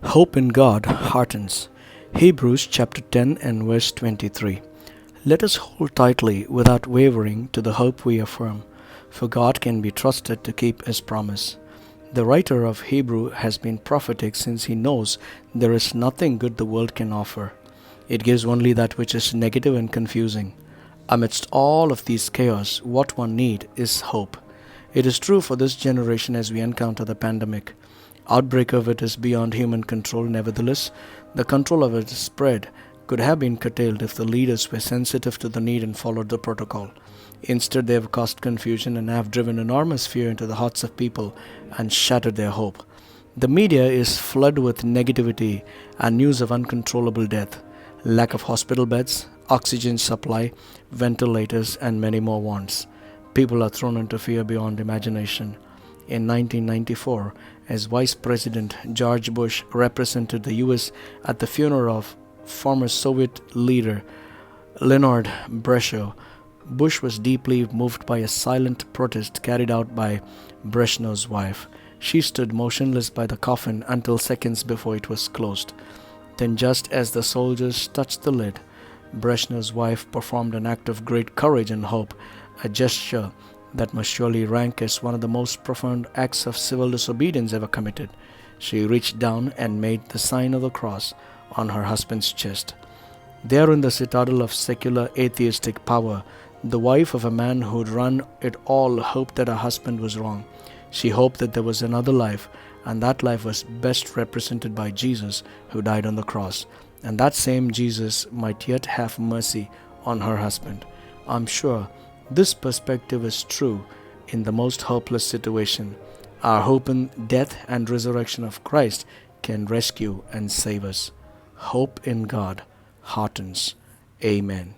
Hope in God heartens. Hebrews chapter 10 and verse 23. Let us hold tightly without wavering to the hope we affirm, for God can be trusted to keep his promise. The writer of Hebrew has been prophetic since he knows there is nothing good the world can offer. It gives only that which is negative and confusing. Amidst all of these chaos, what one needs is hope. It is true for this generation as we encounter the pandemic. Outbreak of it is beyond human control. Nevertheless, the control of its spread could have been curtailed if the leaders were sensitive to the need and followed the protocol. Instead, they have caused confusion and have driven enormous fear into the hearts of people and shattered their hope. The media is flooded with negativity and news of uncontrollable death, lack of hospital beds, oxygen supply, ventilators, and many more wants. People are thrown into fear beyond imagination. In 1994, as Vice President George Bush represented the U.S. at the funeral of former Soviet leader Leonid Brezhnev, Bush was deeply moved by a silent protest carried out by Brezhnev's wife. She stood motionless by the coffin until seconds before it was closed. Then, just as the soldiers touched the lid, Brezhnev's wife performed an act of great courage and hope, a gesture that must surely rank as one of the most profound acts of civil disobedience ever committed. She reached down and made the sign of the cross on her husband's chest. There in the citadel of secular atheistic power, the wife of a man who'd run it all hoped that her husband was wrong. She hoped that there was another life, and that life was best represented by Jesus, who died on the cross, and that same Jesus might yet have mercy on her husband. I'm sure this perspective is true in the most hopeless situation. Our hope in death and resurrection of Christ can rescue and save us. Hope in God heartens. Amen.